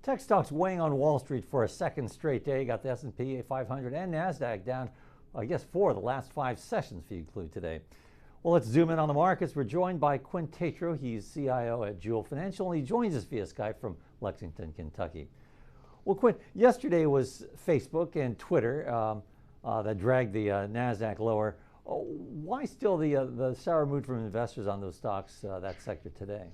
Tech stocks weighing on Wall Street for a second straight day. Got the S&P 500 and NASDAQ down, I guess, 4 of the last 5 sessions if you include today. Well, let's zoom in on the markets. We're joined by Quinn Tatro. He's CIO at Jewel Financial, and he joins us via Skype from Lexington, Kentucky. Well, Quinn, yesterday was Facebook and Twitter that dragged the NASDAQ lower. Why still the sour mood from investors on those stocks, that sector today?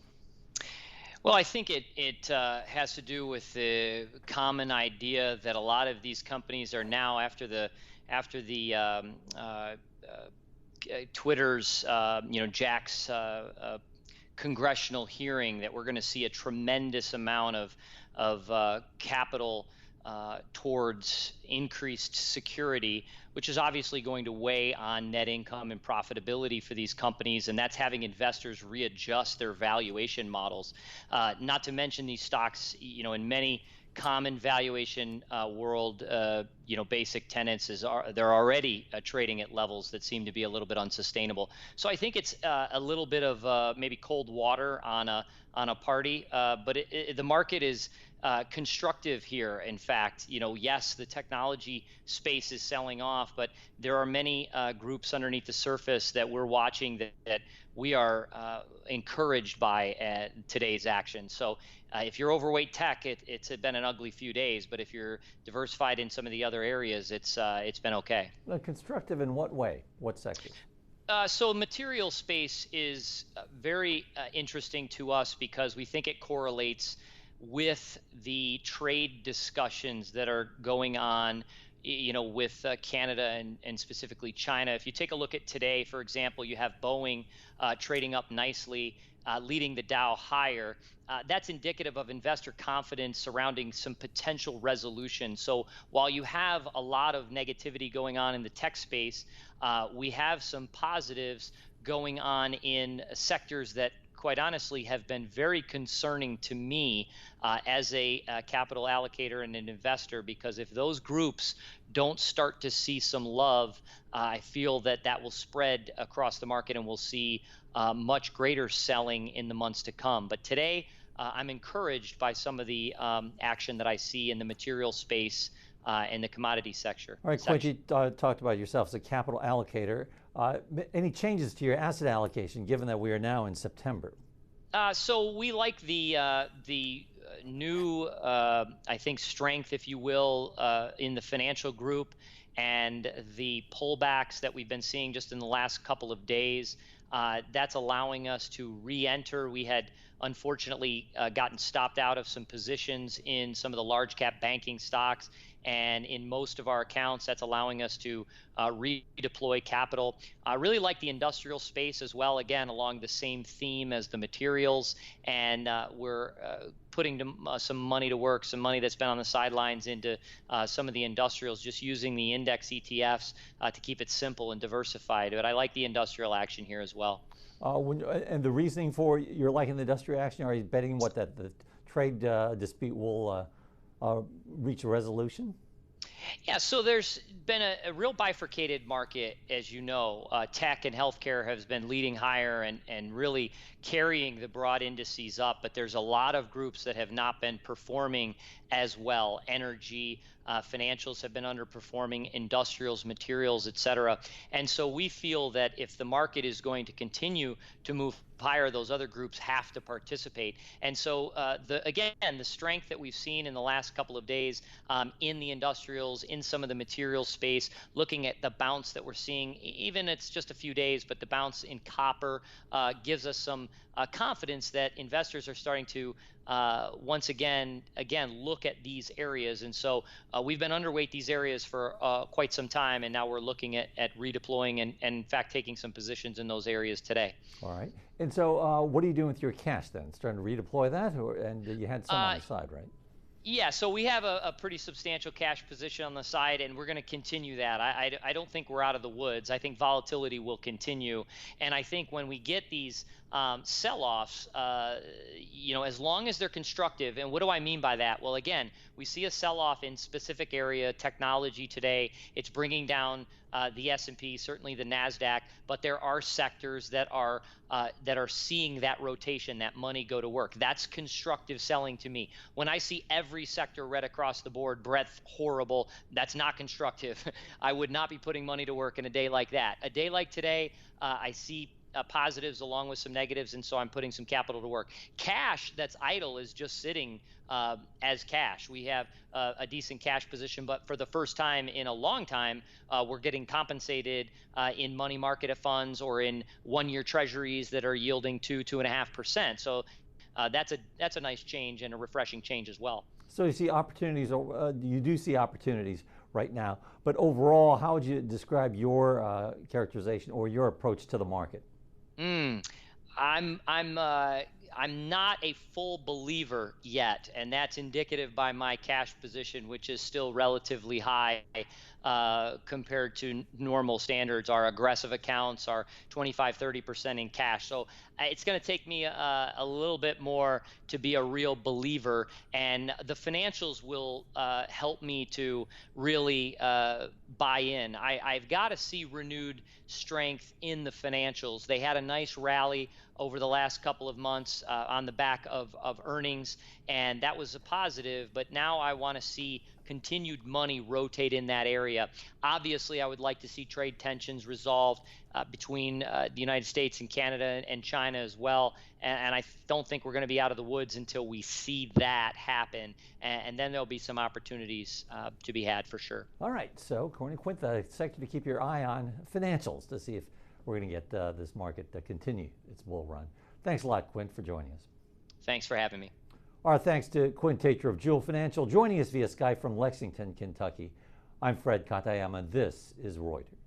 Well, I think it has to do with the common idea that a lot of these companies are now after the Twitter's Jack's congressional hearing, that we're going to see a tremendous amount of capital towards increased security, which is obviously going to weigh on net income and profitability for these companies, and that's having investors readjust their valuation models. Not to mention these stocks, in many common valuation world, basic tenets they're already trading at levels that seem to be a little bit unsustainable. So I think it's a little bit of maybe cold water on a party, but the market is constructive here. In fact, yes, the technology space is selling off, but there are many groups underneath the surface that we're watching that we are encouraged by today's action. So if you're overweight tech, it's been an ugly few days, but if you're diversified in some of the other areas, it's been okay. Constructive in what way? What sector? So material space is very interesting to us because we think it correlates with the trade discussions that are going on, with Canada and specifically China. If you take a look at today, for example, you have Boeing trading up nicely, leading the Dow higher. That's indicative of investor confidence surrounding some potential resolution. So while you have a lot of negativity going on in the tech space, we have some positives going on in sectors that quite honestly have been very concerning to me as a capital allocator and an investor, because if those groups don't start to see some love, I feel that will spread across the market and we'll see much greater selling in the months to come. But today, I'm encouraged by some of the action that I see in the material space and the commodity sector. All right, Quinn, you talked about yourself as a capital allocator. Any changes to your asset allocation, given that we are now in September? So we like the new, I think, strength, if you will, in the financial group, and the pullbacks that we've been seeing just in the last couple of days. That's allowing us to re-enter. We had unfortunately gotten stopped out of some positions in some of the large cap banking stocks, and in most of our accounts, that's allowing us to redeploy capital. I really like the industrial space as well, again, along the same theme as the materials, and we're putting some money to work, some money that's been on the sidelines into some of the industrials, just using the index ETFs to keep it simple and diversified. But I like the industrial action here as well. And the reasoning for you're liking the industrial action, are you betting that the trade dispute will reach a resolution? Yeah, so there's been a real bifurcated market, as you know. Tech and healthcare has been leading higher and really carrying the broad indices up, but there's a lot of groups that have not been performing as well. Energy, financials have been underperforming, industrials, materials, et cetera. And so we feel that if the market is going to continue to move higher, those other groups have to participate. And so again, the strength that we've seen in the last couple of days in the industrials, in some of the materials space, looking at the bounce that we're seeing, even it's just a few days, but the bounce in copper gives us some confidence that investors are starting to once again look at these areas. And so we've been underweight these areas for quite some time, and now we're looking at redeploying and in fact taking some positions in those areas today. All right. And so what are you doing with your cash then? Starting to redeploy that, and you had some on the side, right? Yeah, so we have a pretty substantial cash position on the side, and we're going to continue that. I don't think we're out of the woods. I think volatility will continue, and I think when we get these sell-offs, as long as they're constructive, and what do I mean by that? Well, again, we see a sell-off in specific area, technology today. It's bringing down the S&P, certainly the Nasdaq, but there are sectors that are seeing that rotation, that money go to work. That's constructive selling to me. When I see every sector red across the board, breadth horrible, that's not constructive. I would not be putting money to work in a day like that. A day like today, I see positives along with some negatives, and so I'm putting some capital to work. Cash that's idle is just sitting as cash. We have a decent cash position, but for the first time in a long time, we're getting compensated in money market funds or in one-year treasuries that are yielding 2.5%. So that's a nice change and a refreshing change as well. So you see opportunities, you do see opportunities right now, but overall, how would you describe your characterization or your approach to the market? I'm not a full believer yet, and that's indicative by my cash position, which is still relatively high compared to normal standards. Our aggressive accounts are 25-30% in cash. So it's going to take me a little bit more to be a real believer, and the financials will help me to really buy in. I've got to see renewed strength in the financials. They had a nice rally over the last couple of months on the back of earnings, and that was a positive, but now I want to see continued money rotate in that area. Obviously, I would like to see trade tensions resolved between the United States and Canada and China as well, and I don't think we're going to be out of the woods until we see that happen, and then there'll be some opportunities to be had for sure. All right, so according to Quint, the sector to keep your eye on, financials, to see if we're going to get this market to continue its bull run. Thanks a lot, Quint, for joining us. Thanks for having me. Our thanks to Quint Tatro of Jewel Financial, joining us via Skype from Lexington, Kentucky. I'm Fred Katayama. This is Reuters.